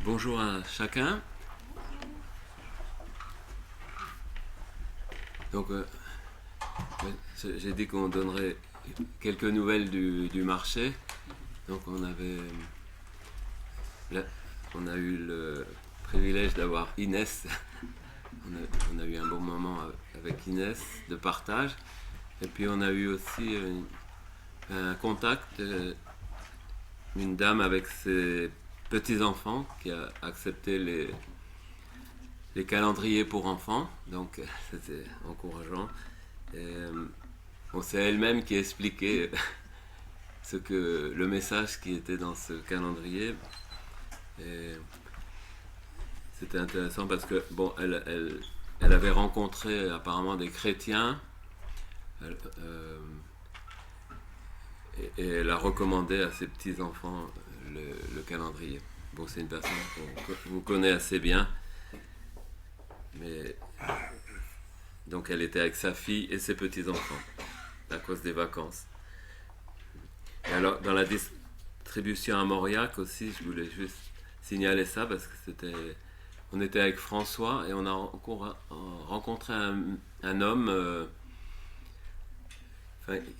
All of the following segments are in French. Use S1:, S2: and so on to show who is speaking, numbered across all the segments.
S1: Bonjour à chacun. Donc, j'ai dit qu'on donnerait quelques nouvelles du marché. Donc, là, on a eu le privilège d'avoir Inès. On a eu un bon moment avec Inès de partage. Et puis, on a eu aussi un contact, une dame avec ses petits-enfants qui a accepté les calendriers pour enfants. Donc, c'était encourageant. Et, c'est elle-même qui expliquait le message qui était dans ce calendrier. Et c'était intéressant parce que elle avait rencontré apparemment des chrétiens euh, et elle a recommandé à ses petits enfants le calendrier. Bon, c'est une personne qu'on vous connaît assez bien, mais donc elle était avec sa fille et ses petits enfants à cause des vacances. Et alors, dans la distribution à Mauriac aussi, je voulais juste signaler ça parce que on était avec François et on a rencontré un homme.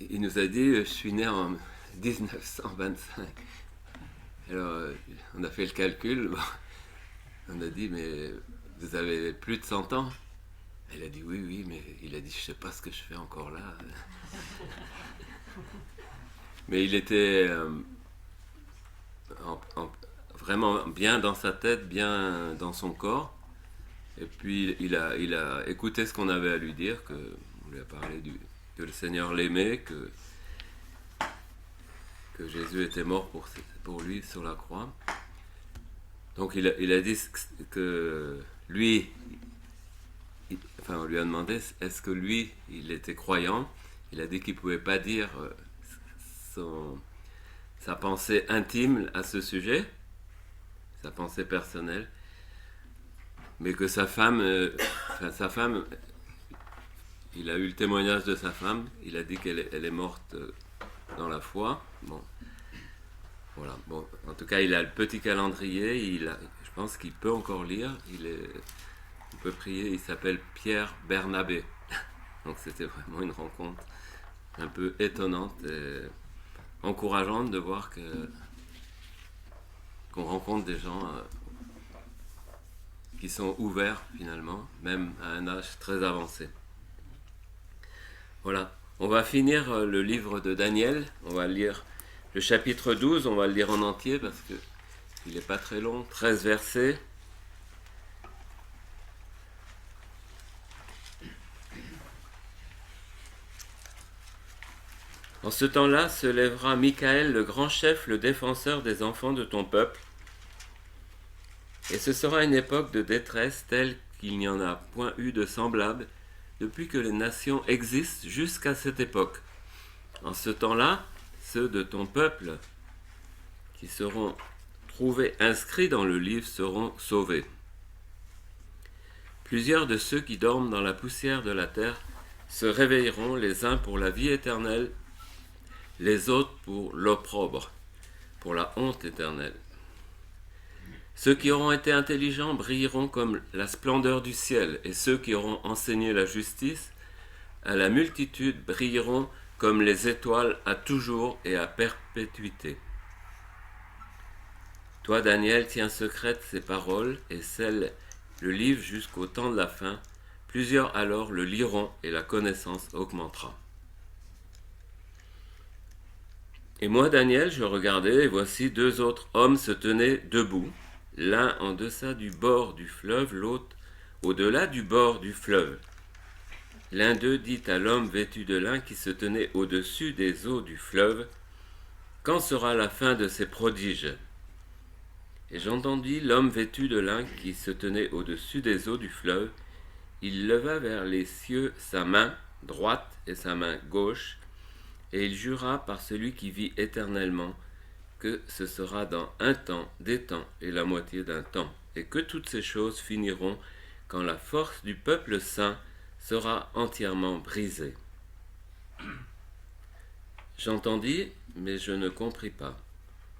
S1: Il nous a dit, je suis né en 1925. Alors, on a fait le calcul. On a dit, mais vous avez plus de 100 ans. Il a dit, oui, oui, mais il a dit, je sais pas ce que je fais encore là. Mais il était vraiment bien dans sa tête, bien dans son corps. Et puis il a écouté ce qu'on avait à lui dire, on lui a parlé que le Seigneur l'aimait, que Jésus était mort pour lui sur la croix. Donc il a dit que lui, on lui a demandé est-ce que lui, il était croyant. Il a dit qu'il ne pouvait pas dire sa pensée intime à ce sujet, sa pensée personnelle, mais que sa femme, il a eu le témoignage de sa femme, il a dit qu'elle est morte dans la foi. Bon, voilà. Bon, en tout cas, il a le petit calendrier, je pense qu'il peut encore lire, on peut prier, il s'appelle Pierre Bernabé. Donc c'était vraiment une rencontre un peu étonnante et encourageante de voir qu'on rencontre des gens qui sont ouverts finalement, même à un âge très avancé. Voilà, on va finir le livre de Daniel, on va lire le chapitre 12, on va le lire en entier parce qu'il n'est pas très long, 13 versets. En ce temps-là se lèvera Michaël, le grand chef, le défenseur des enfants de ton peuple, et ce sera une époque de détresse telle qu'il n'y en a point eu de semblable depuis que les nations existent jusqu'à cette époque. En ce temps-là, ceux de ton peuple qui seront trouvés inscrits dans le livre seront sauvés. Plusieurs de ceux qui dorment dans la poussière de la terre se réveilleront, les uns pour la vie éternelle, les autres pour l'opprobre, pour la honte éternelle. Ceux qui auront été intelligents brilleront comme la splendeur du ciel, et ceux qui auront enseigné la justice à la multitude brilleront comme les étoiles à toujours et à perpétuité. Toi, Daniel, tiens secrètes ces paroles et scelle le livre jusqu'au temps de la fin. Plusieurs alors le liront et la connaissance augmentera. Et moi, Daniel, je regardais, et voici deux autres hommes se tenaient debout, l'un en deçà du bord du fleuve, l'autre au-delà du bord du fleuve. L'un d'eux dit à l'homme vêtu de lin qui se tenait au-dessus des eaux du fleuve, « Quand sera la fin de ces prodiges ?» Et j'entendis l'homme vêtu de lin qui se tenait au-dessus des eaux du fleuve. Il leva vers les cieux sa main droite et sa main gauche, et il jura par celui qui vit éternellement que ce sera dans un temps, des temps et la moitié d'un temps, et que toutes ces choses finiront quand la force du peuple saint sera entièrement brisée. J'entendis, mais je ne compris pas.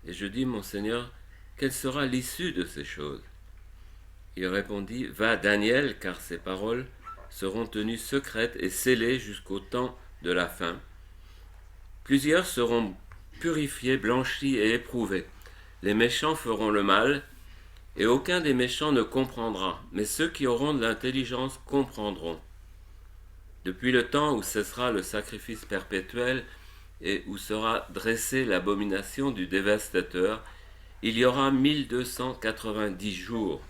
S1: Et je dis, mon Seigneur, quelle sera l'issue de ces choses? Il répondit, va Daniel, car ces paroles seront tenues secrètes et scellées jusqu'au temps de la fin. Plusieurs seront purifiés, blanchis et éprouvés. Les méchants feront le mal, et aucun des méchants ne comprendra, mais ceux qui auront de l'intelligence comprendront. Depuis le temps où cessera le sacrifice perpétuel et où sera dressée l'abomination du dévastateur, il y aura 1290 jours.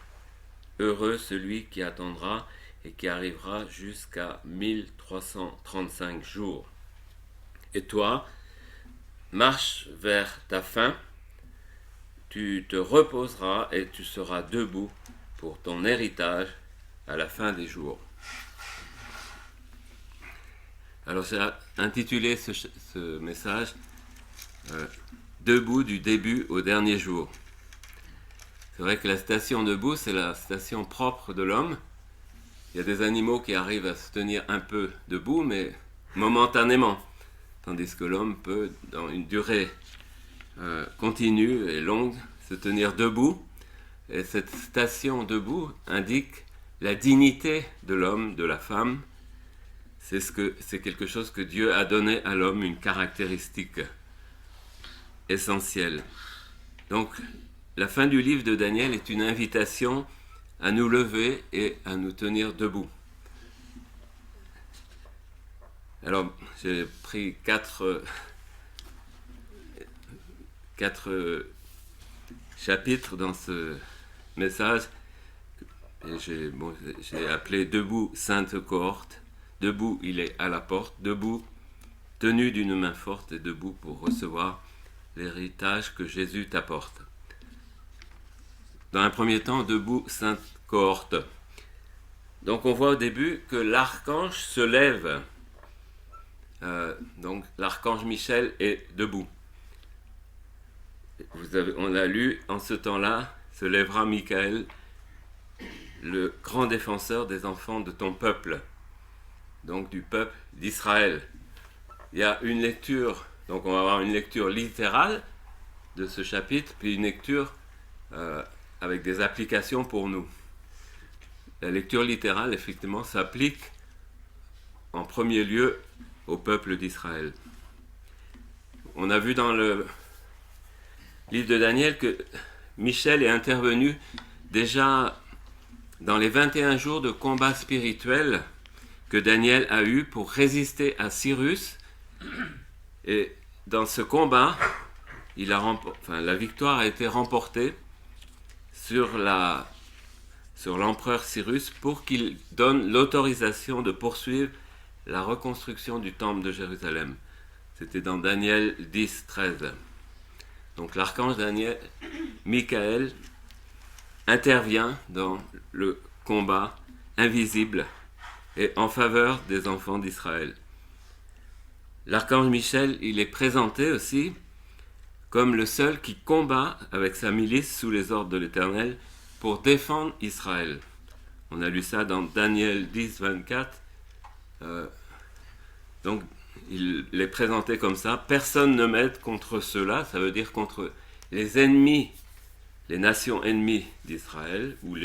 S1: Heureux celui qui attendra et qui arrivera jusqu'à 1335 jours. Et toi, marche vers ta fin, tu te reposeras et tu seras debout pour ton héritage à la fin des jours. Alors j'ai intitulé ce message Debout du début au dernier jour. C'est vrai que la station debout, c'est la station propre de l'homme. Il y a des animaux qui arrivent à se tenir un peu debout, mais momentanément. Tandis que l'homme peut, dans une durée continue et longue, se tenir debout. Et cette station debout indique la dignité de l'homme, de la femme. C'est quelque chose que Dieu a donné à l'homme, une caractéristique essentielle. Donc, la fin du livre de Daniel est une invitation à nous lever et à nous tenir debout. Alors, j'ai pris quatre chapitres dans ce message. Et j'ai appelé Debout, sainte cohorte. Debout, il est à la porte. Debout, tenu d'une main forte, et debout pour recevoir l'héritage que Jésus t'apporte. Dans un premier temps, debout, sainte cohorte. Donc on voit au début que l'archange se lève. Donc l'archange Michel est debout. On a lu, en ce temps-là, se lèvera Michael, le grand défenseur des enfants de ton peuple, donc du peuple d'Israël. Il y a une lecture, donc on va avoir une lecture littérale de ce chapitre, puis une lecture avec des applications pour nous. La lecture littérale, effectivement, s'applique en premier lieu au peuple d'Israël. On a vu dans le livre de Daniel que Michel est intervenu déjà dans les 21 jours de combat spirituel que Daniel a eu pour résister à Cyrus. Et dans ce combat, la victoire a été remportée sur l'empereur Cyrus pour qu'il donne l'autorisation de poursuivre la reconstruction du temple de Jérusalem. C'était dans Daniel 10, 13. Donc l'archange Michael intervient dans le combat invisible et en faveur des enfants d'Israël. L'archange Michel, il est présenté aussi comme le seul qui combat avec sa milice sous les ordres de l'Éternel pour défendre Israël. On a lu ça dans Daniel 10, 24. Donc, il est présenté comme ça. Personne ne m'aide contre ceux-là, ça veut dire contre les ennemis, les nations ennemies d'Israël, ou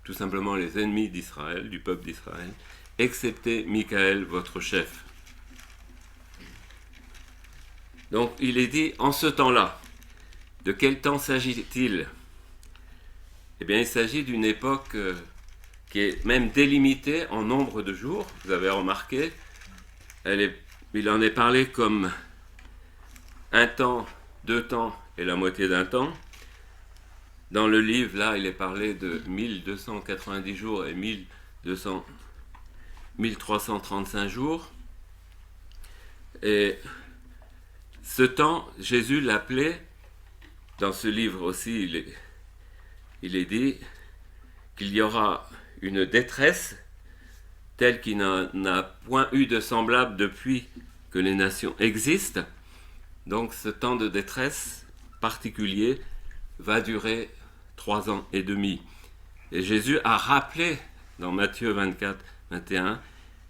S1: tout simplement les ennemis d'Israël, du peuple d'Israël, excepté Michael, votre chef. Donc, il est dit, en ce temps-là, de quel temps s'agit-il? Eh bien, il s'agit d'une époque qui est même délimitée en nombre de jours. Vous avez remarqué, il en est parlé comme un temps, 2 temps et la moitié d'un temps. Dans le livre, là, il est parlé de 1290 jours et 1335 jours. Et ce temps, Jésus l'appelait, dans ce livre aussi, il est dit qu'il y aura une détresse telle qu'il n'a point eu de semblable depuis que les nations existent. Donc ce temps de détresse particulier va durer 3 ans et demi. Et Jésus a rappelé dans Matthieu 24, 21,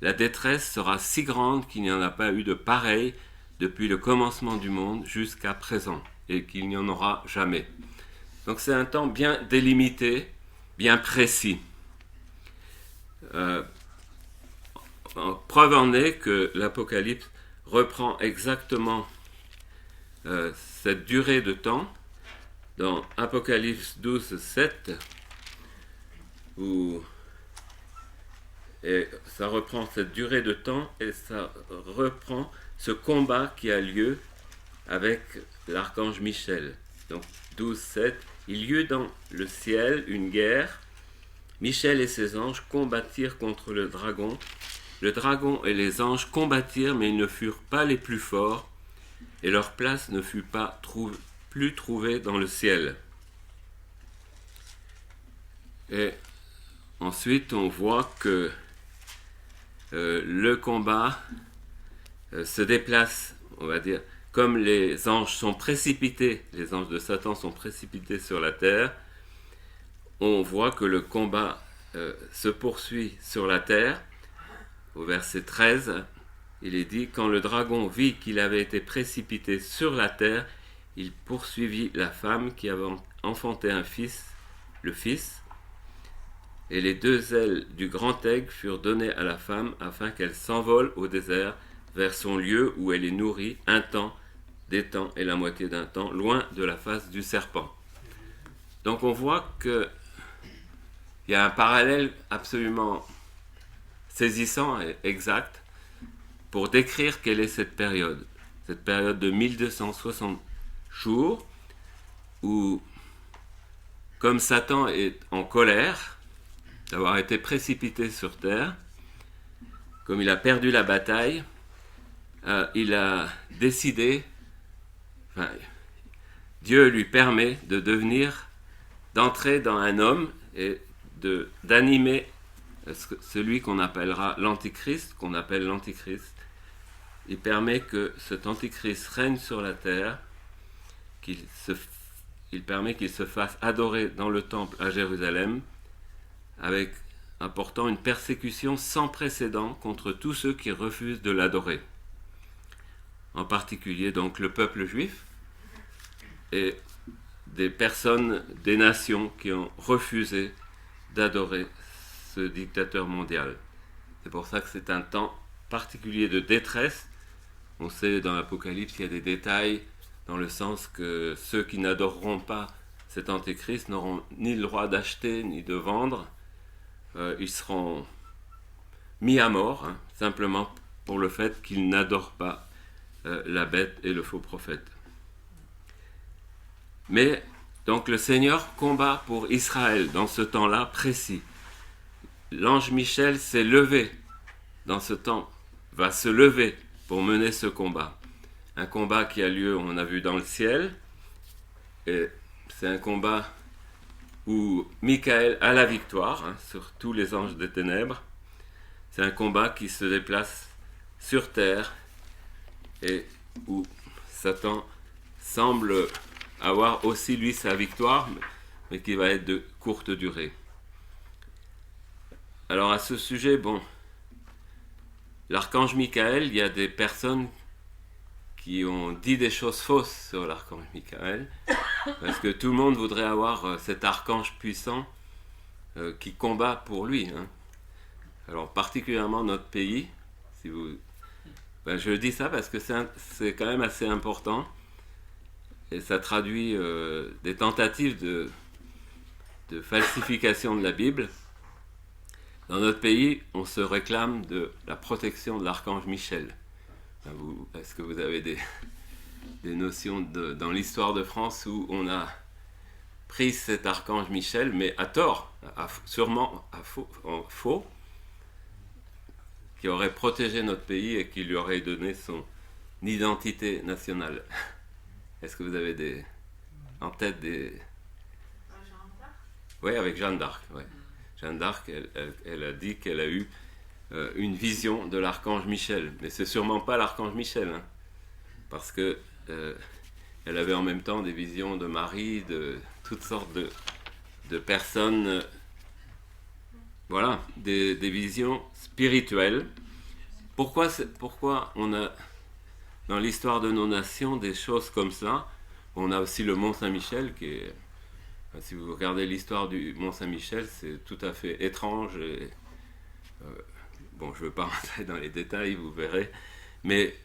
S1: la détresse sera si grande qu'il n'y en a pas eu de pareil depuis le commencement du monde jusqu'à présent, et qu'il n'y en aura jamais. Donc c'est un temps bien délimité, bien précis. Preuve en est que l'Apocalypse reprend exactement cette durée de temps dans Apocalypse 12, 7, et ça reprend cette durée de temps et ça reprend ce combat qui a lieu avec l'archange Michel. Donc 12, 7, il y eut dans le ciel une guerre. Michel et ses anges combattirent contre le dragon. Le dragon et les anges combattirent, mais ils ne furent pas les plus forts, et leur place ne fut pas plus trouvée dans le ciel. Et ensuite, on voit que le combat se déplace, on va dire, comme les anges sont précipités, les anges de Satan sont précipités sur la terre, on voit que le combat se poursuit sur la terre. Au verset 13, il est dit « Quand le dragon vit qu'il avait été précipité sur la terre, il poursuivit la femme qui avait enfanté un fils, le fils, et les 2 ailes du grand aigle furent données à la femme afin qu'elle s'envole au désert vers son lieu où elle est nourrie un temps, des temps et la moitié d'un temps, loin de la face du serpent. » Donc on voit qu'il y a un parallèle absolument saisissant et exact pour décrire quelle est cette période de 1260 jours où, comme Satan est en colère d'avoir été précipité sur terre, comme il a perdu la bataille, il a décidé, Dieu lui permet d'entrer dans un homme et d'animer celui qu'on appellera l'Antichrist, qu'on appelle l'Antichrist. Il permet que cet Antichrist règne sur la terre, il permet qu'il se fasse adorer dans le temple à Jérusalem, apportant une persécution sans précédent contre tous ceux qui refusent de l'adorer. En particulier donc le peuple juif et des personnes, des nations qui ont refusé d'adorer ce dictateur mondial. C'est pour ça que c'est un temps particulier de détresse. On sait dans l'Apocalypse qu'il y a des détails dans le sens que ceux qui n'adoreront pas cet antéchrist n'auront ni le droit d'acheter ni de vendre. Ils seront mis à mort, simplement pour le fait qu'ils n'adorent pas la bête et le faux prophète. Mais donc le Seigneur combat pour Israël dans ce temps-là précis. L'ange Michel s'est levé dans ce temps, va se lever pour mener ce combat. Un combat qui a lieu, on a vu, dans le ciel. Et c'est un combat où Michael a la victoire sur tous les anges des ténèbres. C'est un combat qui se déplace sur terre et où Satan semble avoir aussi lui sa victoire, mais qui va être de courte durée. Alors à ce sujet, l'archange Michael, il y a des personnes qui ont dit des choses fausses sur l'archange Michael, parce que tout le monde voudrait avoir cet archange puissant qui combat pour lui. Alors particulièrement notre pays, je dis ça parce que c'est quand même assez important, et ça traduit des tentatives de falsification de la Bible. Dans notre pays, on se réclame de la protection de l'archange Michel. Est-ce que vous avez des notions dans l'histoire de France où on a pris cet archange Michel, mais à tort, sûrement en faux, qui aurait protégé notre pays et qui lui aurait donné son identité nationale? Est-ce que vous avez en tête des...
S2: Jeanne d'Arc?
S1: Oui, avec Jeanne d'Arc. Ouais. Jeanne d'Arc, elle a dit qu'elle a eu une vision de l'archange Michel. Mais c'est sûrement pas l'archange Michel, parce que elle avait en même temps des visions de Marie, de toutes sortes de personnes, voilà, des visions spirituelles. Pourquoi on a dans l'histoire de nos nations des choses comme ça? On a aussi le Mont Saint-Michel qui est Si vous regardez l'histoire du Mont Saint-Michel, c'est tout à fait étrange. Bon, je ne veux pas rentrer dans les détails, vous verrez. Mais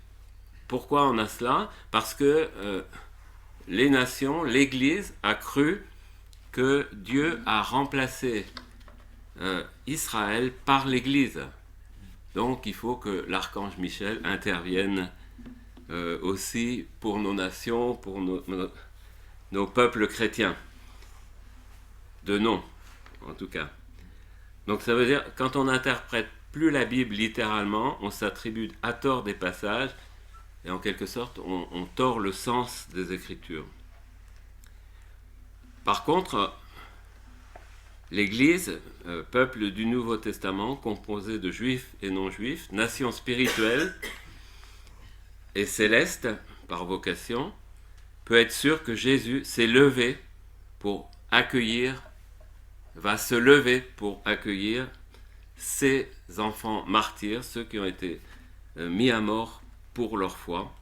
S1: pourquoi on a cela? Parce que les nations, l'Église a cru que Dieu a remplacé Israël par l'Église. Donc il faut que l'archange Michel intervienne aussi pour nos nations, pour nos peuples chrétiens. De nom, en tout cas. Donc ça veut dire, quand on n'interprète plus la Bible littéralement, on s'attribue à tort des passages, et en quelque sorte, on tord le sens des Écritures. Par contre, l'Église, peuple du Nouveau Testament, composé de juifs et non-juifs, nation spirituelle et céleste par vocation, peut être sûr que Jésus s'est levé pour accueillir, va se lever pour accueillir ces enfants martyrs, ceux qui ont été mis à mort pour leur foi,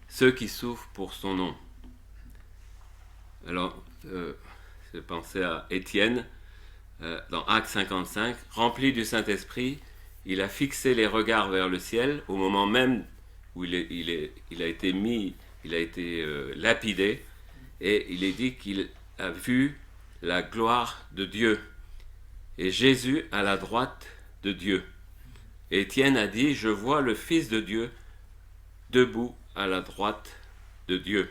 S1: ceux qui souffrent pour son nom. Alors, j'ai pensé à Étienne, dans Actes 55, rempli du Saint-Esprit, il a fixé les regards vers le ciel au moment même où il a été lapidé, et il est dit qu'il a vu la gloire de Dieu et Jésus à la droite de Dieu. Et Étienne a dit, je vois le Fils de Dieu debout à la droite de Dieu.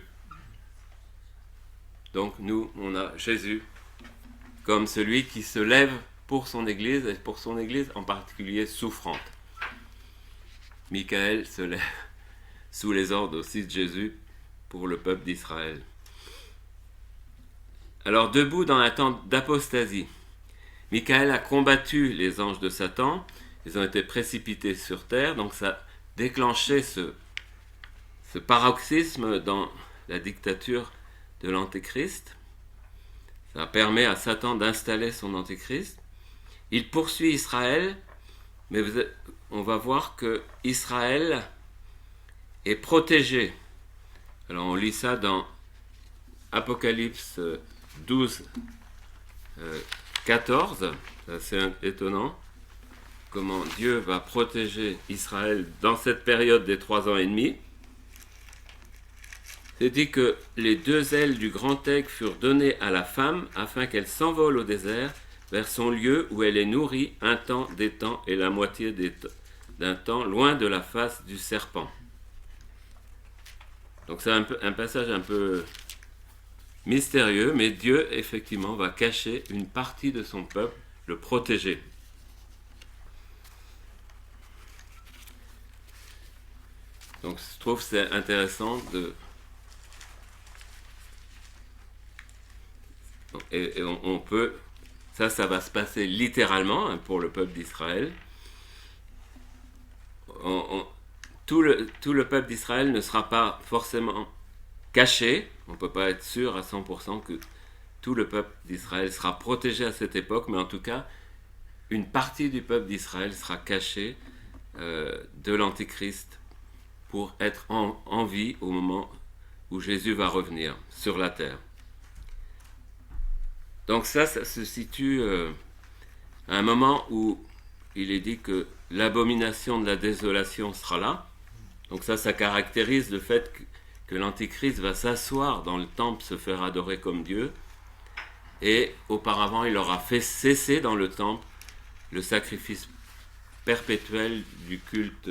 S1: Donc nous, on a Jésus comme celui qui se lève pour son Église, et pour son Église en particulier souffrante. Michael se lève sous les ordres aussi de Jésus pour le peuple d'Israël. Alors debout dans un temps d'apostasie, Michael a combattu les anges de Satan, ils ont été précipités sur terre, donc ça a déclenché ce paroxysme dans la dictature de l'Antéchrist. Ça permet à Satan d'installer son Antéchrist. Il poursuit Israël, mais on va voir que Israël est protégé. Alors on lit ça dans Apocalypse 12, 14. C'est assez étonnant comment Dieu va protéger Israël dans cette période des 3 ans et demi. C'est dit que les 2 ailes du grand aigle furent données à la femme afin qu'elle s'envole au désert vers son lieu où elle est nourrie un temps, des temps et la moitié d'un temps, loin de la face du serpent. Donc c'est un passage un peu mystérieux, mais Dieu effectivement va cacher une partie de son peuple, le protéger. Donc je trouve que c'est intéressant de... Et on peut, ça va se passer littéralement pour le peuple d'Israël. Tout le peuple d'Israël ne sera pas forcément caché. On ne peut pas être sûr à 100% que tout le peuple d'Israël sera protégé à cette époque, mais en tout cas, une partie du peuple d'Israël sera cachée de l'Antéchrist pour être en vie au moment où Jésus va revenir sur la terre. Donc ça se situe à un moment où il est dit que l'abomination de la désolation sera là. Donc ça caractérise le fait que l'Antéchrist va s'asseoir dans le temple, se faire adorer comme Dieu. Et auparavant, il aura fait cesser dans le temple le sacrifice perpétuel du culte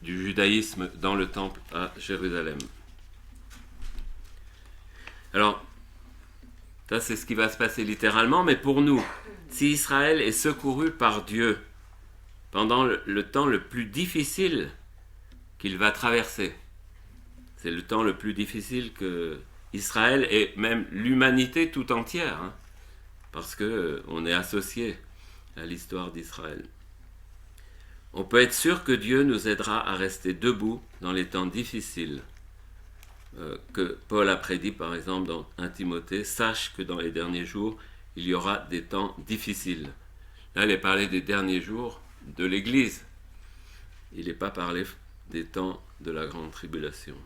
S1: du judaïsme dans le temple à Jérusalem. Alors, ça, c'est ce qui va se passer littéralement, mais pour nous, si Israël est secouru par Dieu pendant le temps le plus difficile qu'il va traverser, c'est le temps le plus difficile que Israël et même l'humanité tout entière, parce qu'on est associé à l'histoire d'Israël. On peut être sûr que Dieu nous aidera à rester debout dans les temps difficiles. Que Paul a prédit par exemple dans 1 Timothée, sache que dans les derniers jours, il y aura des temps difficiles. Là, il est parlé des derniers jours de l'Église. Il n'est pas parlé des temps de la grande tribulation.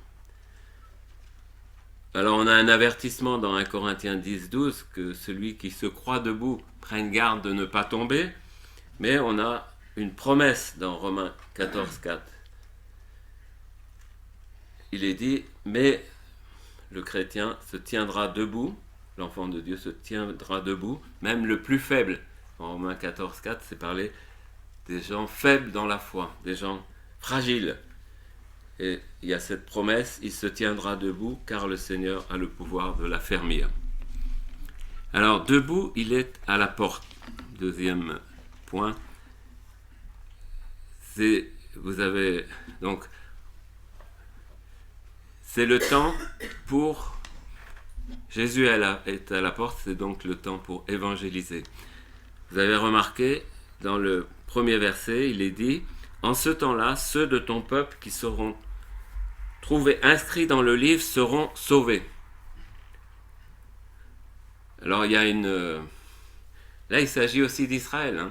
S1: Alors on a un avertissement dans 1 Corinthiens 10, 12 que celui qui se croit debout prenne garde de ne pas tomber, mais on a une promesse dans Romains 14, 4. Il est dit, mais le chrétien se tiendra debout, l'enfant de Dieu se tiendra debout, même le plus faible. En Romains 14, 4, c'est parler des gens faibles dans la foi, des gens fragiles. Et il y a cette promesse, il se tiendra debout, car le Seigneur a le pouvoir de l'affermir. Alors, debout, il est à la porte. Deuxième point. C'est le temps pour... Jésus est à la porte, c'est donc le temps pour évangéliser. Vous avez remarqué, dans le premier verset, il est dit « En ce temps-là, ceux de ton peuple qui seront trouvés inscrits dans le livre seront sauvés. » Alors, il y a Là, il s'agit aussi d'Israël.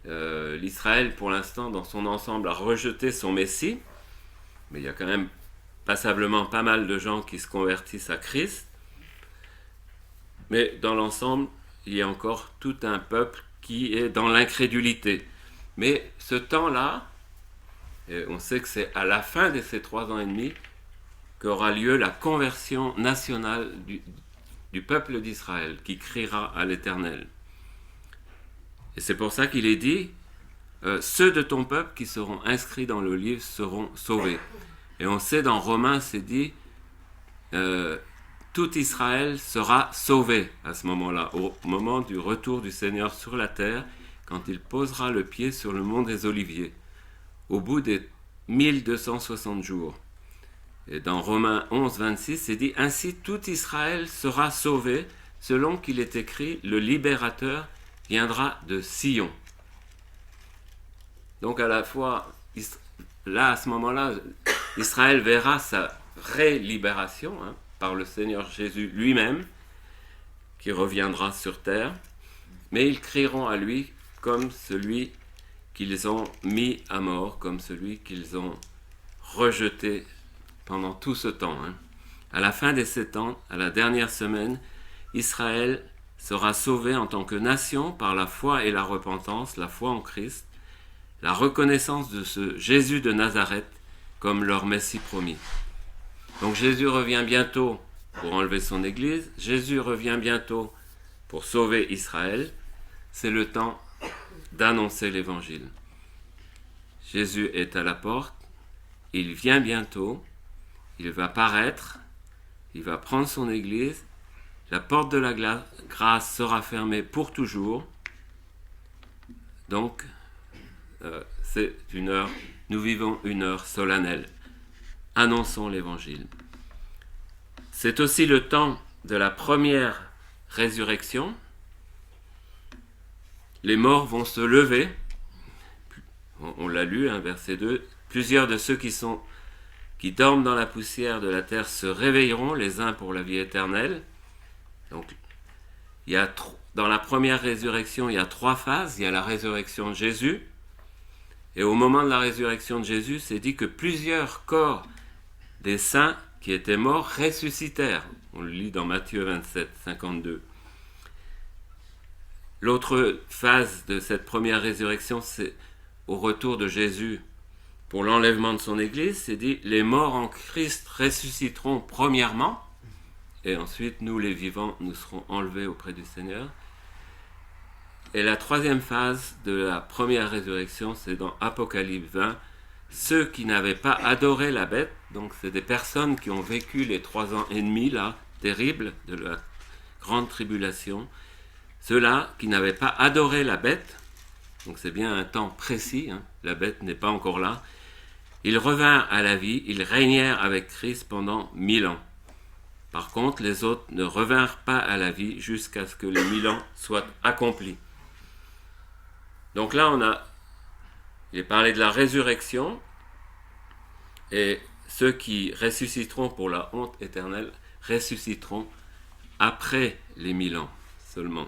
S1: L'Israël, pour l'instant, dans son ensemble, a rejeté son Messie, mais il y a quand même passablement pas mal de gens qui se convertissent à Christ. Mais dans l'ensemble, il y a encore tout un peuple qui est dans l'incrédulité. Mais ce temps-là, on sait que c'est à la fin de ces 3 ans et demi qu'aura lieu la conversion nationale du peuple d'Israël, qui criera à l'Éternel. Et c'est pour ça qu'il est dit, ceux de ton peuple qui seront inscrits dans le livre seront sauvés. Et on sait dans Romains, c'est dit, tout Israël sera sauvé à ce moment-là, au moment du retour du Seigneur sur la terre, quand il posera le pied sur le mont des Oliviers, au bout des 1260 jours. Et dans Romains 11, 26, c'est dit, ainsi tout Israël sera sauvé, selon qu'il est écrit, le libérateur viendra de Sion. Donc à la fois, là, à ce moment-là, Israël verra sa vraie libération par le Seigneur Jésus lui-même, qui reviendra sur terre, mais ils crieront à lui comme celui qu'ils ont mis à mort, comme celui qu'ils ont rejeté pendant tout ce temps. À la fin des 7 ans, à la dernière semaine, Israël sera sauvé en tant que nation par la foi et la repentance, la foi en Christ, la reconnaissance de ce Jésus de Nazareth comme leur Messie promis. Donc Jésus revient bientôt pour enlever son Église, Jésus revient bientôt pour sauver Israël. C'est le temps d'annoncer l'Évangile. Jésus est à la porte, il vient bientôt, il va paraître, il va prendre son Église, la porte de la grâce sera fermée pour toujours. Donc, c'est une heure, nous vivons une heure solennelle. Annonçons l'Évangile. C'est aussi le temps de la première résurrection. Les morts vont se lever. On l'a lu, verset 2. Plusieurs de ceux qui dorment dans la poussière de la terre se réveilleront, les uns pour la vie éternelle. Donc, dans la première résurrection, il y a 3 phases. Il y a la résurrection de Jésus. Et au moment de la résurrection de Jésus, c'est dit que plusieurs corps des saints qui étaient morts ressuscitèrent. On le lit dans Matthieu 27, 52. L'autre phase de cette première résurrection, c'est au retour de Jésus pour l'enlèvement de son Église. C'est dit, les morts en Christ ressusciteront premièrement, et ensuite, nous les vivants, nous serons enlevés auprès du Seigneur. Et la troisième phase de la première résurrection, c'est dans Apocalypse 20, ceux qui n'avaient pas adoré la bête, donc c'est des personnes qui ont vécu les 3 ans et demi, là, terribles, de la grande tribulation, ceux-là qui n'avaient pas adoré la bête, donc c'est bien un temps précis, la bête n'est pas encore là, ils revinrent à la vie, ils régnèrent avec Christ pendant 1000 ans. Par contre, les autres ne revinrent pas à la vie jusqu'à ce que les 1000 ans soient accomplis. Donc là, il est parlé de la résurrection, et ceux qui ressusciteront pour la honte éternelle ressusciteront après les 1000 ans seulement.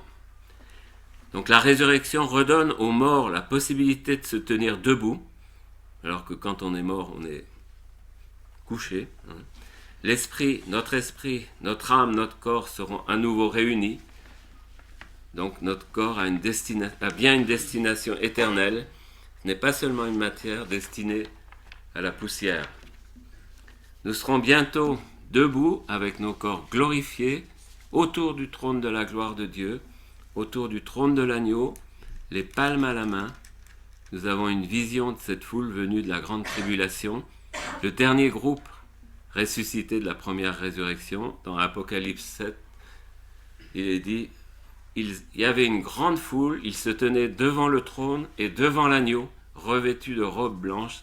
S1: Donc la résurrection redonne aux morts la possibilité de se tenir debout, alors que quand on est mort, on est couché. notre esprit, notre âme, notre corps seront à nouveau réunis. Donc notre corps a bien une destination éternelle. Ce n'est pas seulement une matière destinée à la poussière. Nous serons bientôt debout avec nos corps glorifiés autour du trône de la gloire de Dieu, autour du trône de l'agneau, les palmes à la main. Nous avons une vision de cette foule venue de la grande tribulation, le dernier groupe ressuscité de la première résurrection. Dans Apocalypse 7, il est dit, il y avait une grande foule, ils se tenaient devant le trône et devant l'agneau, revêtus de robes blanches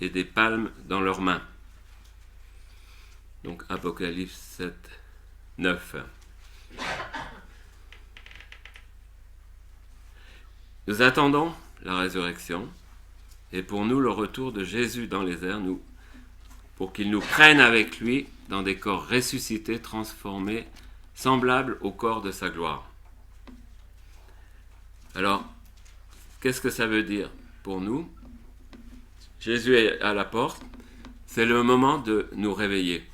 S1: et des palmes dans leurs mains. Donc Apocalypse 7, 9. Nous attendons la résurrection et pour nous le retour de Jésus dans les airs, pour qu'il nous prenne avec lui dans des corps ressuscités, transformés, semblables au corps de sa gloire. Alors, qu'est-ce que ça veut dire pour nous? Jésus est à la porte, c'est le moment de nous réveiller.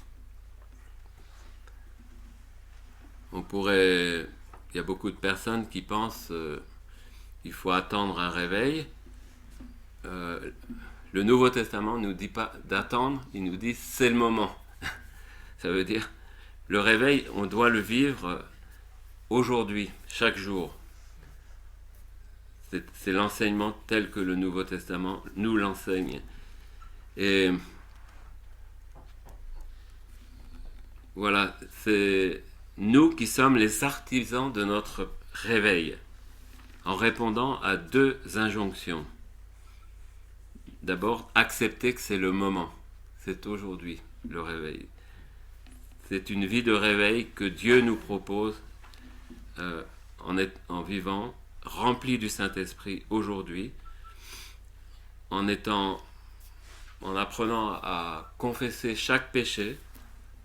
S1: Il y a beaucoup de personnes qui pensent qu'il faut attendre un réveil. Le Nouveau Testament ne nous dit pas d'attendre, il nous dit c'est le moment. Ça veut dire le réveil, on doit le vivre aujourd'hui, chaque jour. C'est l'enseignement tel que le Nouveau Testament nous l'enseigne. Et voilà, c'est nous qui sommes les artisans de notre réveil, en répondant à deux injonctions. D'abord, accepter que c'est le moment, c'est aujourd'hui le réveil. C'est une vie de réveil que Dieu nous propose en vivant rempli du Saint-Esprit aujourd'hui, en apprenant à confesser chaque péché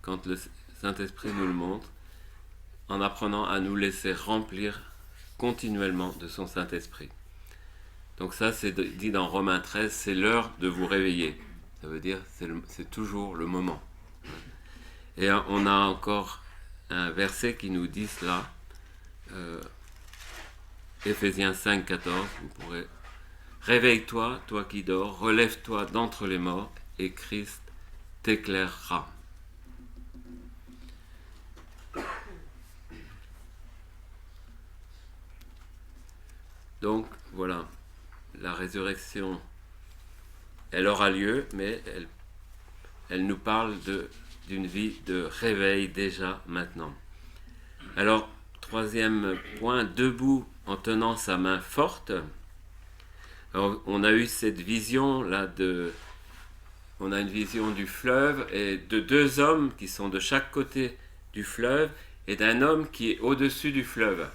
S1: quand le Saint-Esprit nous le montre, en apprenant à nous laisser remplir continuellement de son Saint-Esprit. Donc ça, c'est dit dans Romains 13, c'est l'heure de vous réveiller. Ça veut dire c'est toujours le moment. Et on a encore un verset qui nous dit cela, Éphésiens 5, 14, vous pourrez. Réveille-toi, toi qui dors, relève-toi d'entre les morts, et Christ t'éclairera. Donc voilà, la résurrection, elle aura lieu, mais elle nous parle d'une vie de réveil déjà maintenant. Alors, troisième point, debout en tenant sa main forte. Alors, on a eu cette vision là on a une vision du fleuve et de deux hommes qui sont de chaque côté du fleuve et d'un homme qui est au-dessus du fleuve.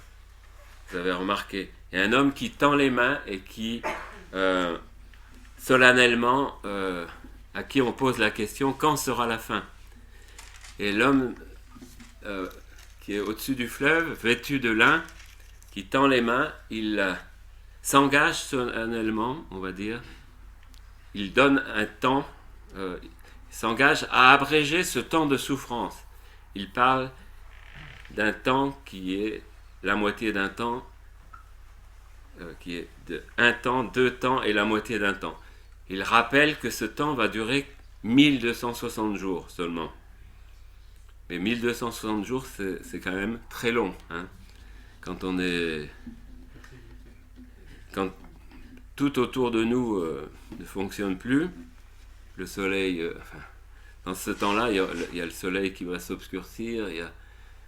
S1: Vous avez remarqué. Il y a un homme qui tend les mains et qui solennellement à qui on pose la question quand sera la fin. Et l'homme qui est au-dessus du fleuve, vêtu de lin, qui tend les mains, il s'engage solennellement, on va dire, il donne un temps, il s'engage à abréger ce temps de souffrance. Il parle d'un temps qui est la moitié d'un temps, qui est de un temps, 2 temps et la moitié d'un temps. Il rappelle que ce temps va durer 1260 jours seulement. Mais 1260 jours, c'est quand même très long. Hein, quand tout autour de nous ne fonctionne plus, le soleil, dans ce temps-là, il y a le soleil qui va s'obscurcir, il y a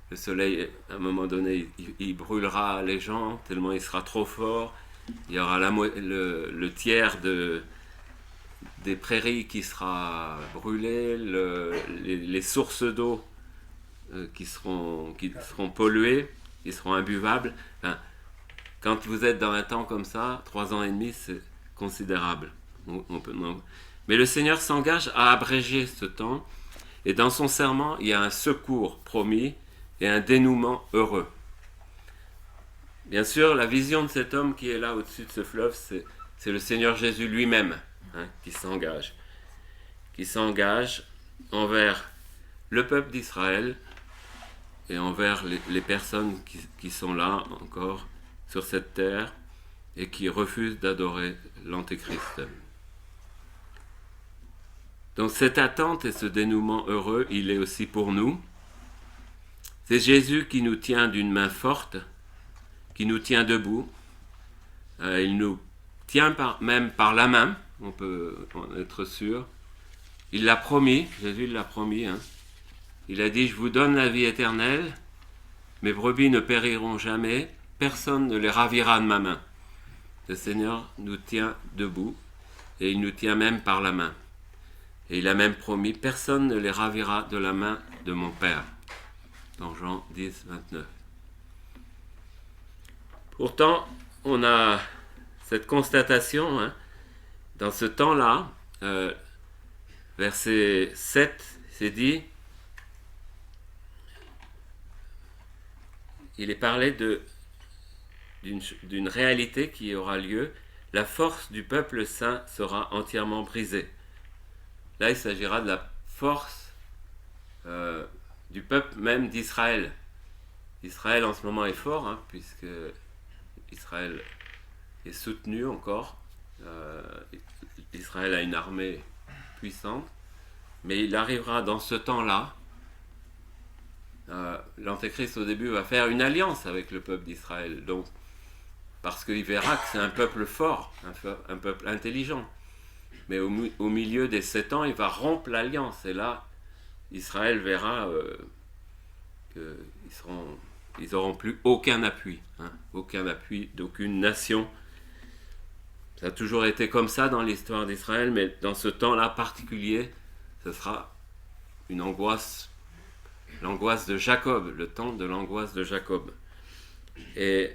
S1: le soleil, à un moment donné, il brûlera les gens, tellement il sera trop fort. Il y aura le tiers des prairies qui sera brûlé, les sources d'eau qui seront polluées, qui seront imbuvables. Enfin, quand vous êtes dans un temps comme ça, 3 ans et demi, c'est considérable. Mais le Seigneur s'engage à abréger ce temps, et dans son serment, il y a un secours promis et un dénouement heureux. Bien sûr, la vision de cet homme qui est là au-dessus de ce fleuve, c'est le Seigneur Jésus lui-même, hein, qui s'engage envers le peuple d'Israël et envers les personnes qui sont là encore sur cette terre et qui refusent d'adorer l'Antéchrist. Donc cette attente et ce dénouement heureux, il est aussi pour nous. C'est Jésus qui nous tient d'une main forte, qui nous tient debout. Il nous tient même par la main, on peut en être sûr. Il l'a promis, Jésus l'a promis. Il a dit, je vous donne la vie éternelle, mes brebis ne périront jamais, personne ne les ravira de ma main. Le Seigneur nous tient debout et il nous tient même par la main. Et il a même promis, personne ne les ravira de la main de mon Père. Dans Jean 10, 29. Pourtant, on a cette constatation, dans ce temps-là, verset 7, c'est dit, il est parlé d'une réalité qui aura lieu, la force du peuple saint sera entièrement brisée. Là, il s'agira de la force du peuple même d'Israël. Israël en ce moment est fort, puisque Israël est soutenu encore. Israël a une armée puissante, mais il arrivera dans ce temps-là, l'Antéchrist au début va faire une alliance avec le peuple d'Israël, donc, parce qu'il verra que c'est un peuple fort, un peuple intelligent. Mais au milieu des 7 ans, il va rompre l'alliance, et là, Israël verra qu'ils n'auront plus aucun appui d'aucune nation. Ça a toujours été comme ça dans l'histoire d'Israël, mais dans ce temps-là particulier, ce sera une angoisse, l'angoisse de Jacob, le temps de l'angoisse de Jacob. Et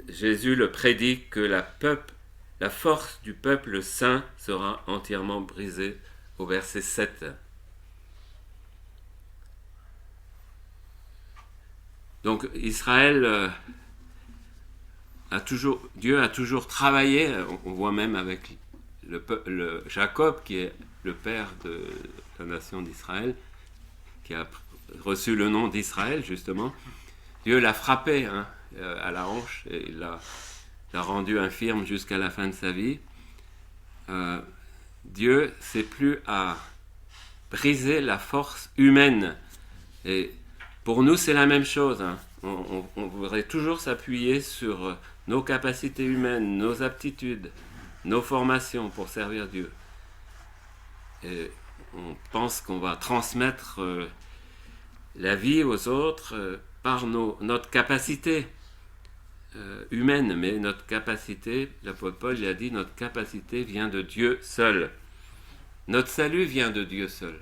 S1: Jésus le prédit que la force du peuple saint sera entièrement brisée au verset 7. Donc Israël Dieu a toujours travaillé, on voit même avec le Jacob qui est le père de la nation d'Israël, qui a reçu le nom d'Israël justement. Dieu l'a frappé à la hanche et il l'a rendu infirme jusqu'à la fin de sa vie. Dieu sait plus à briser la force humaine. Et pour nous, c'est la même chose. On voudrait toujours s'appuyer sur nos capacités humaines, nos aptitudes, nos formations pour servir Dieu. Et on pense qu'on va transmettre la vie aux autres par notre capacité humaine, mais notre capacité, l'apôtre Paul il a dit, notre capacité vient de Dieu seul. Notre salut vient de Dieu seul,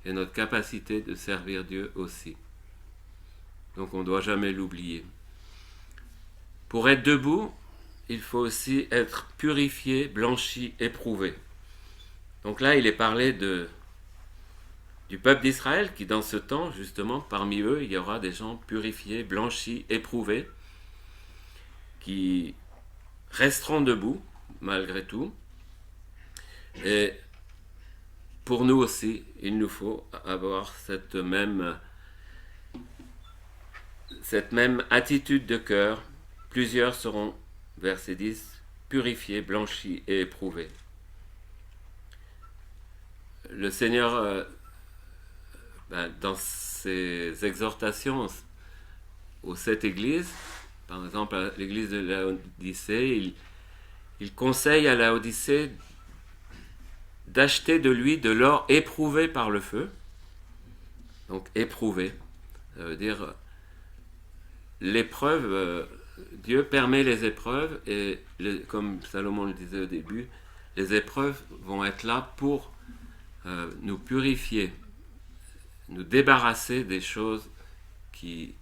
S1: et notre capacité de servir Dieu aussi. Donc on ne doit jamais l'oublier. Pour être debout, il faut aussi être purifié, blanchi, éprouvé. Donc là, il est parlé du peuple d'Israël qui, dans ce temps, justement, parmi eux, il y aura des gens purifiés, blanchis, éprouvés, qui resteront debout, malgré tout. Et pour nous aussi, il nous faut avoir cette même attitude de cœur. Plusieurs seront, verset 10, purifiés, blanchis et éprouvés. Le Seigneur, dans ses exhortations aux 7 églises, par exemple à l'église de Laodicée, il conseille à Laodicée d'acheter de lui de l'or éprouvé par le feu. Donc éprouvé, ça veut dire l'épreuve, Dieu permet les épreuves et comme Salomon le disait au début, les épreuves vont être là pour nous purifier, nous débarrasser des choses qui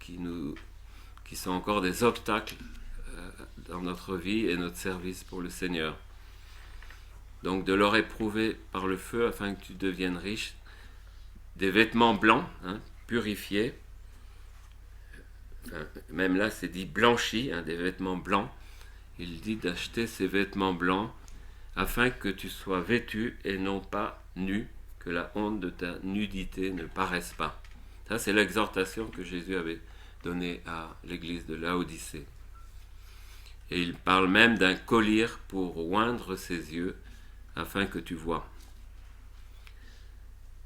S1: sont encore des obstacles dans notre vie et notre service pour le Seigneur. Donc de l'or éprouvé par le feu afin que tu deviennes riche, des vêtements blancs, purifiés, même là c'est dit blanchis, des vêtements blancs. Il dit d'acheter ces vêtements blancs afin que tu sois vêtu et non pas nu, que la honte de ta nudité ne paraisse pas. Ça, c'est l'exhortation que Jésus avait donnée à l'église de Laodicée. Et il parle même d'un collier pour oindre ses yeux afin que tu vois.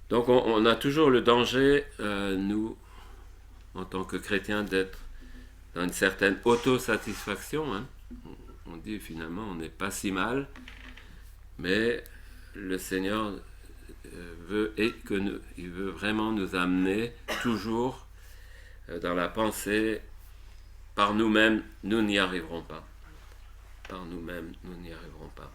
S1: Donc on a toujours le danger, nous, en tant que chrétiens, d'être dans une certaine autosatisfaction. Hein. On dit finalement on n'est pas si mal, mais le Seigneur il veut vraiment nous amener toujours dans la pensée, par nous-mêmes, nous n'y arriverons pas. Par nous-mêmes, nous n'y arriverons pas.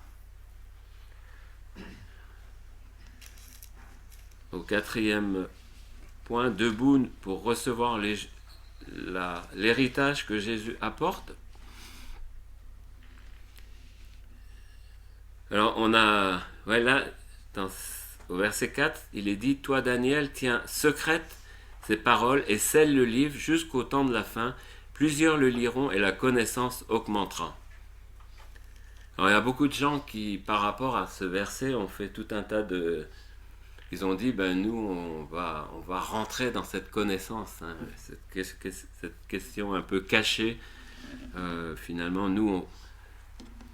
S1: Au 4e point, debout pour recevoir l'héritage que Jésus apporte. Alors on a, voilà, au verset 4, il est dit, toi Daniel, tiens secrète ces paroles et scelle le livre jusqu'au temps de la fin. Plusieurs le liront et la connaissance augmentera. Alors il y a beaucoup de gens qui, par rapport à ce verset, ont fait tout un tas de... Ils ont dit, nous, on va rentrer dans cette connaissance, hein, cette question un peu cachée. Finalement, nous,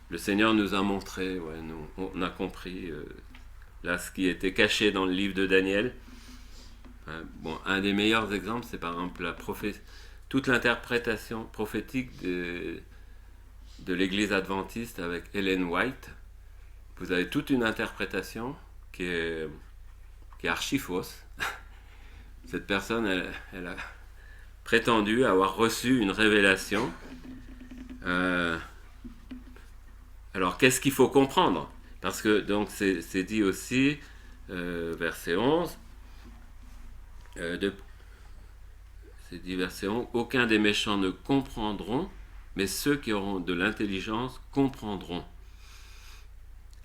S1: le Seigneur nous a montré, on a compris là ce qui était caché dans le livre de Daniel. Un des meilleurs exemples, c'est par exemple toute l'interprétation prophétique de l'église adventiste avec Ellen White. Vous avez toute une interprétation qui est archi fausse. Cette personne, elle a prétendu avoir reçu une révélation. Alors, qu'est-ce qu'il faut comprendre? Parce que, donc, c'est dit aussi, verset 11, c'est dit verset 11, aucun des méchants ne comprendront, mais ceux qui auront de l'intelligence comprendront.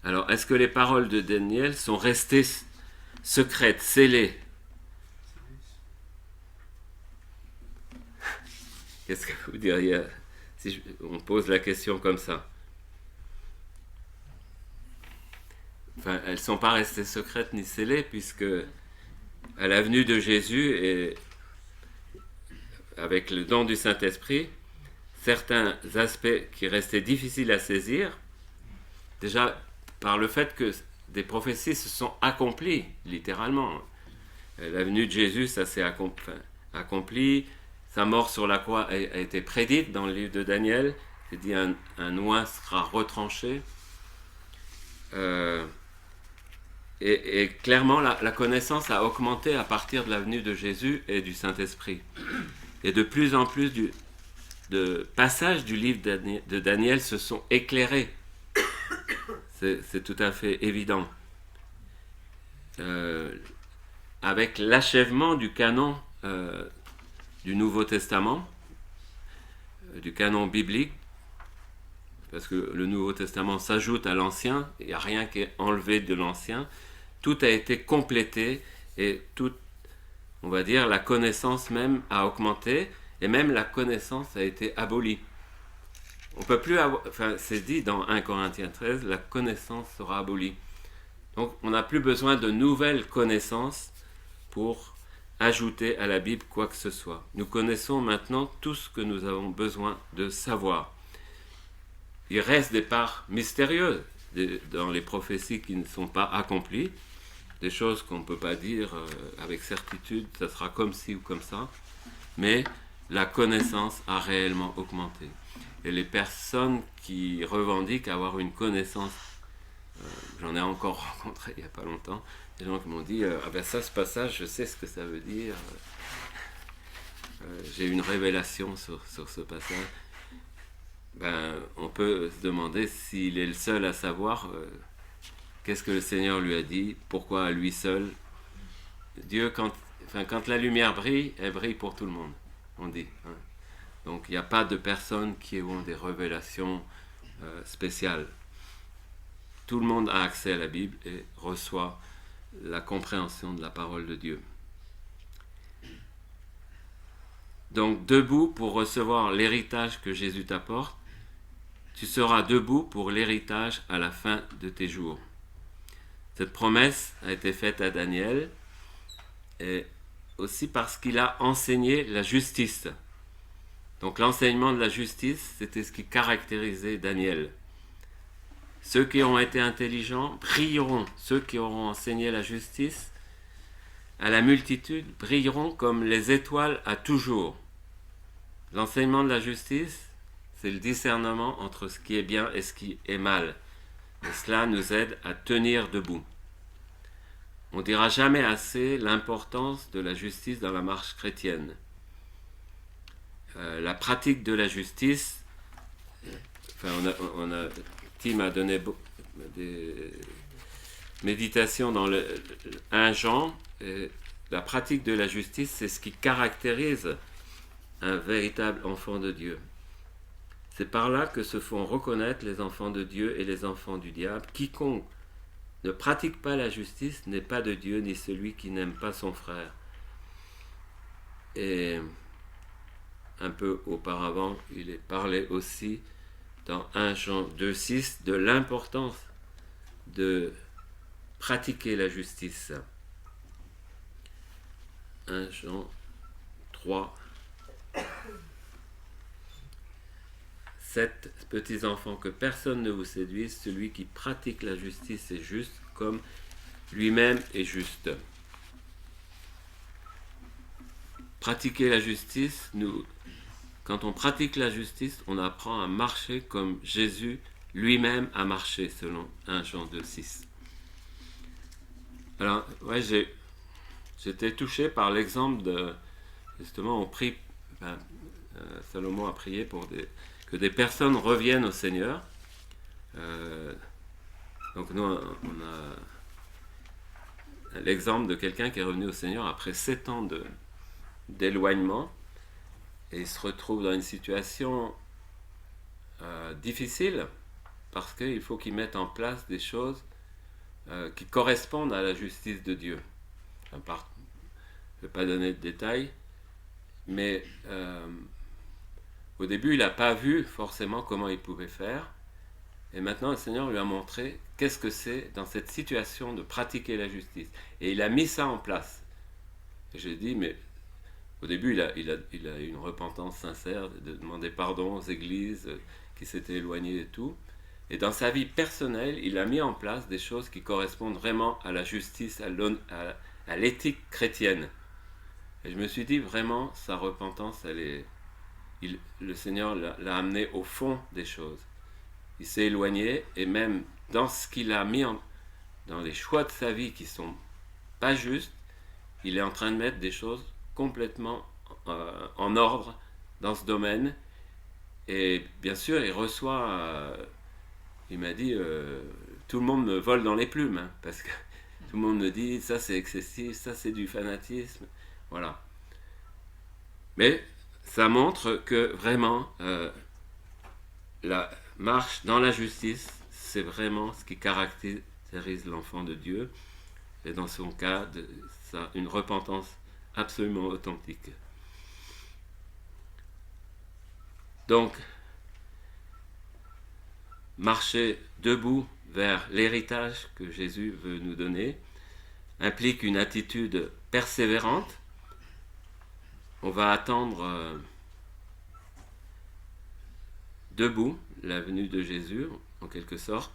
S1: Alors, est-ce que les paroles de Daniel sont restées secrètes, scellées? Qu'est-ce que vous diriez si on pose la question comme ça? Enfin, elles ne sont pas restées secrètes ni scellées, puisque à la venue de Jésus et avec le don du Saint-Esprit, certains aspects qui restaient difficiles à saisir, déjà par le fait que des prophéties se sont accomplies, littéralement. La venue de Jésus, ça s'est accompli. Sa mort sur la croix a été prédite dans le livre de Daniel. C'est dit un oint sera retranché. Et clairement, la connaissance a augmenté à partir de la venue de Jésus et du Saint-Esprit. Et de plus en plus de passages du livre de Daniel se sont éclairés. C'est tout à fait évident. Avec l'achèvement du canon du Nouveau Testament, du canon biblique, parce que le Nouveau Testament s'ajoute à l'Ancien, il n'y a rien qui est enlevé de l'Ancien, tout a été complété et tout, on va dire, la connaissance même a augmenté et même la connaissance a été abolie. On peut plus avoir, c'est dit dans 1 Corinthiens 13, la connaissance sera abolie. Donc on n'a plus besoin de nouvelles connaissances pour ajouter à la Bible quoi que ce soit. Nous connaissons maintenant tout ce que nous avons besoin de savoir. Il reste des parts mystérieuses dans les prophéties qui ne sont pas accomplies, des choses qu'on ne peut pas dire avec certitude, ça sera comme ci ou comme ça, mais la connaissance a réellement augmenté. Et les personnes qui revendiquent avoir une connaissance, j'en ai encore rencontré il n'y a pas longtemps, des gens qui m'ont dit ça, ce passage, je sais ce que ça veut dire, j'ai une révélation sur ce passage. On peut se demander s'il est le seul à savoir qu'est-ce que le Seigneur lui a dit, pourquoi à lui seul. Dieu, quand la lumière brille, elle brille pour tout le monde, on dit. Hein. Donc il n'y a pas de personnes qui ont des révélations spéciales. Tout le monde a accès à la Bible et reçoit la compréhension de la parole de Dieu. Donc debout pour recevoir l'héritage que Jésus t'apporte, tu seras debout pour l'héritage à la fin de tes jours. Cette promesse a été faite à Daniel, et aussi parce qu'il a enseigné la justice. Donc l'enseignement de la justice, c'était ce qui caractérisait Daniel. Ceux qui ont été intelligents brilleront, ceux qui auront enseigné la justice à la multitude brilleront comme les étoiles à toujours. L'enseignement de la justice, c'est le discernement entre ce qui est bien et ce qui est mal. Et cela nous aide à tenir debout. On ne dira jamais assez l'importance de la justice dans la marche chrétienne. La pratique de la justice, Tim a donné des méditations dans le 1 Jean. Et la pratique de la justice, c'est ce qui caractérise un véritable enfant de Dieu. C'est par là que se font reconnaître les enfants de Dieu et les enfants du diable. Quiconque ne pratique pas la justice n'est pas de Dieu, ni celui qui n'aime pas son frère. Et un peu auparavant, il est parlé aussi dans 1 Jean 2,6 de l'importance de pratiquer la justice. 1 Jean 3. 7 petits enfants, que personne ne vous séduise, celui qui pratique la justice est juste, comme lui-même est juste. Pratiquer la justice, quand on pratique la justice, on apprend à marcher comme Jésus lui-même a marché, selon 1 Jean 2,6. Alors, ouais, j'étais touché par l'exemple de, justement, on prie, Salomon a prié pour que des personnes reviennent au Seigneur. Donc nous, on a l'exemple de quelqu'un qui est revenu au Seigneur après 7 ans d'éloignement, et il se retrouve dans une situation difficile, parce qu'il faut qu'il mette en place des choses qui correspondent à la justice de Dieu. Je ne vais pas donner de détails, mais au début, il n'a pas vu forcément comment il pouvait faire. Et maintenant, le Seigneur lui a montré qu'est-ce que c'est dans cette situation de pratiquer la justice. Et il a mis ça en place. Et j'ai dit, mais au début, il a eu une repentance sincère, de demander pardon aux églises qui s'étaient éloignées et tout. Et dans sa vie personnelle, il a mis en place des choses qui correspondent vraiment à la justice, à l'éthique chrétienne. Et je me suis dit, vraiment, sa repentance, le Seigneur l'a amené au fond des choses. Il s'est éloigné, et même dans ce qu'il a mis dans les choix de sa vie qui sont pas justes, il est en train de mettre des choses complètement en ordre dans ce domaine. Et bien sûr, il reçoit, il m'a dit, tout le monde me vole dans les plumes, hein, parce que tout le monde me dit, ça c'est excessif, ça c'est du fanatisme, voilà. Mais ça montre que vraiment, la marche dans la justice, c'est vraiment ce qui caractérise l'enfant de Dieu, et dans son cas, une repentance absolument authentique. Donc, marcher debout vers l'héritage que Jésus veut nous donner implique une attitude persévérante. On va attendre debout la venue de Jésus, en quelque sorte.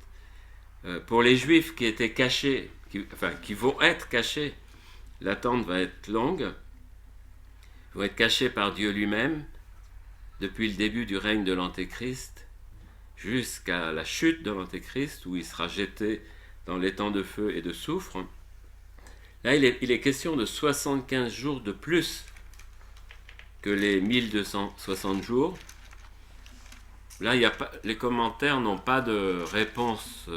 S1: Pour les Juifs qui étaient cachés, qui vont être cachés, l'attente va être longue. Ils vont être cachés par Dieu lui-même depuis le début du règne de l'Antéchrist jusqu'à la chute de l'Antéchrist, où il sera jeté dans l'étang de feu et de soufre. Là, il est question de 75 jours de plus que les 1260 jours. Là, les commentaires n'ont pas de réponse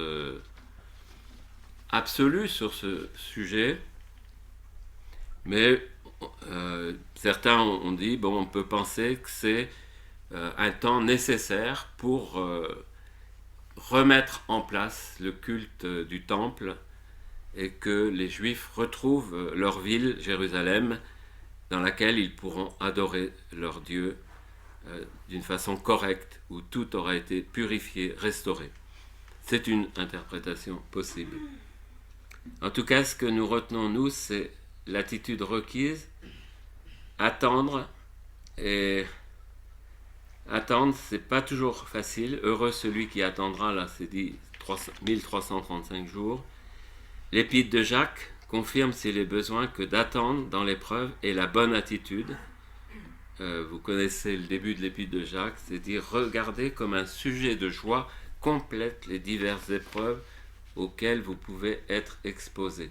S1: absolue sur ce sujet, mais certains ont dit, bon, on peut penser que c'est un temps nécessaire pour remettre en place le culte du temple, et que les Juifs retrouvent leur ville, Jérusalem, dans laquelle ils pourront adorer leur Dieu d'une façon correcte, où tout aura été purifié, restauré. C'est une interprétation possible. En tout cas, ce que nous retenons, nous, c'est l'attitude requise, attendre, et attendre, c'est pas toujours facile. Heureux celui qui attendra, là c'est dit 1335 jours. L'épître de Jacques confirme s'il est besoin que d'attendre dans l'épreuve est la bonne attitude. Vous connaissez le début de l'épître de Jacques, c'est dire regarder comme un sujet de joie complète les diverses épreuves auxquelles vous pouvez être exposé.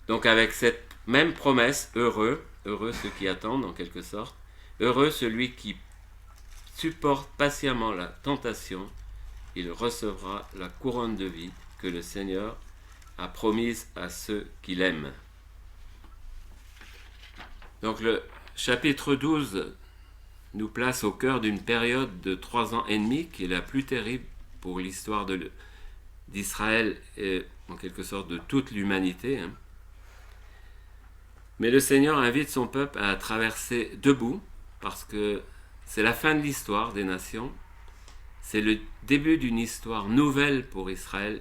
S1: Donc avec cette même promesse, heureux ceux qui attendent en quelque sorte, heureux celui qui supporte patiemment la tentation, il recevra la couronne de vie que le Seigneur a promise à ceux qui l'aiment. Donc le chapitre 12 nous place au cœur d'une période de 3 ans et demi qui est la plus terrible pour l'histoire d'Israël et en quelque sorte de toute l'humanité. Mais le Seigneur invite son peuple à traverser debout parce que c'est la fin de l'histoire des nations, c'est le début d'une histoire nouvelle pour Israël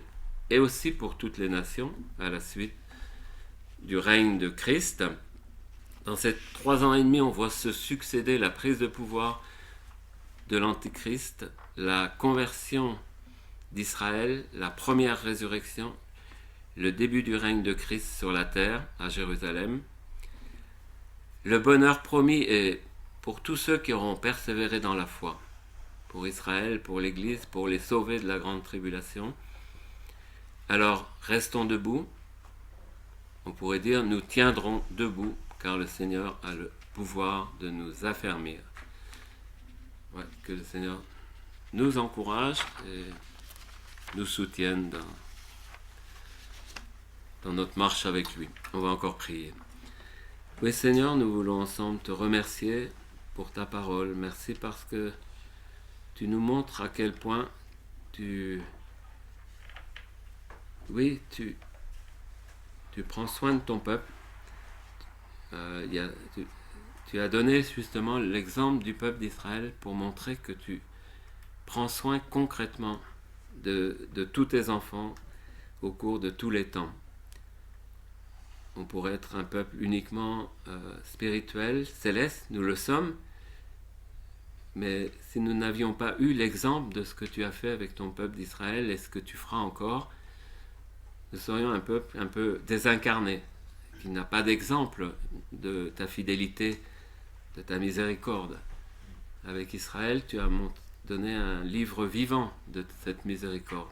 S1: et aussi pour toutes les nations à la suite du règne de Christ. Dans ces 3 ans et demi, on voit se succéder la prise de pouvoir de l'Antichrist, la conversion d'Israël, la première résurrection, le début du règne de Christ sur la terre à Jérusalem. Le bonheur promis est pour tous ceux qui auront persévéré dans la foi, pour Israël, pour l'Église, pour les sauver de la grande tribulation. Alors, restons debout. On pourrait dire, nous tiendrons debout, car le Seigneur a le pouvoir de nous affermir. Ouais, que le Seigneur nous encourage et nous soutienne dans notre marche avec lui. On va encore prier. Oui Seigneur, nous voulons ensemble te remercier pour ta parole. Merci parce que tu nous montres à quel point tu prends soin de ton peuple. Tu as donné justement l'exemple du peuple d'Israël pour montrer que tu prends soin concrètement de tous tes enfants au cours de tous les temps. On pourrait être un peuple uniquement spirituel, céleste, nous le sommes, mais si nous n'avions pas eu l'exemple de ce que tu as fait avec ton peuple d'Israël et ce que tu feras encore, nous serions un peuple un peu désincarné, qui n'a pas d'exemple de ta fidélité, de ta miséricorde. Avec Israël, tu as donné un livre vivant de cette miséricorde,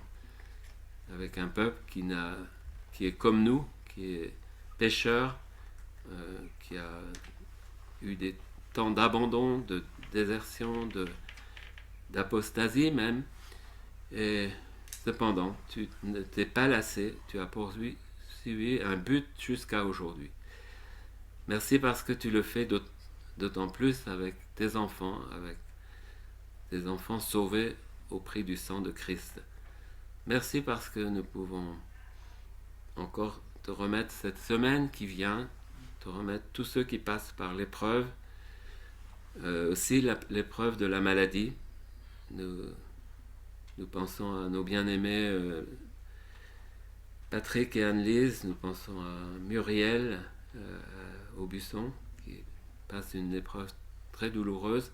S1: avec un peuple qui est comme nous, qui est pécheur, qui a eu des temps d'abandon, de désertion, d'apostasie même, et cependant, tu ne t'es pas lassé, tu as poursuivi un but jusqu'à aujourd'hui. Merci parce que tu le fais d'autant plus avec tes enfants sauvés au prix du sang de Christ. Merci parce que nous pouvons encore te remettre cette semaine qui vient, te remettre tous ceux qui passent par l'épreuve, aussi l'épreuve de la maladie. Nous pensons à nos bien-aimés Patrick et Anne-Lise, nous pensons à Muriel Aubusson qui passe une épreuve très douloureuse.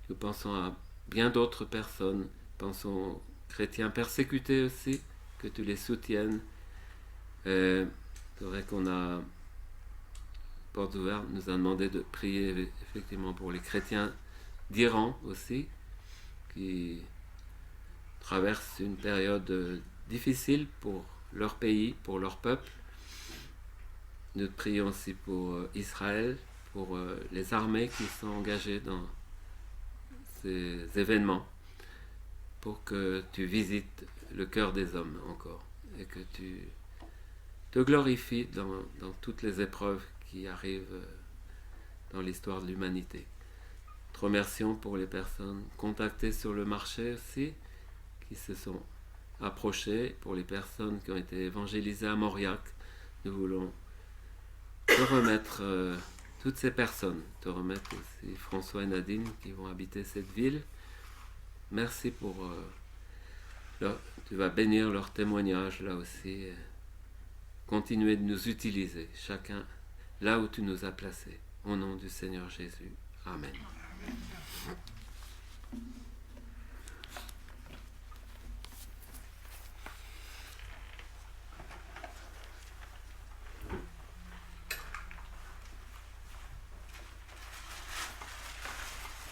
S1: Nous pensons à bien d'autres personnes, pensons aux chrétiens persécutés aussi, que tu les soutiennes. C'est vrai qu'on a, Portes Ouvertes nous a demandé de prier effectivement pour les chrétiens d'Iran aussi, qui traversent une période difficile pour leur pays, pour leur peuple. Nous prions aussi pour Israël, pour les armées qui sont engagées dans ces événements, pour que tu visites le cœur des hommes encore, et que tu te glorifies dans toutes les épreuves qui arrivent dans l'histoire de l'humanité. Te remercions pour les personnes contactées sur le marché aussi, qui se sont approchées, pour les personnes qui ont été évangélisées à Mauriac. Nous voulons te remettre toutes ces personnes, te remettre aussi François et Nadine qui vont habiter cette ville. Merci pour tu vas bénir leur témoignage là aussi. Continuer de nous utiliser, chacun là où tu nous as placés. Au nom du Seigneur Jésus. Amen.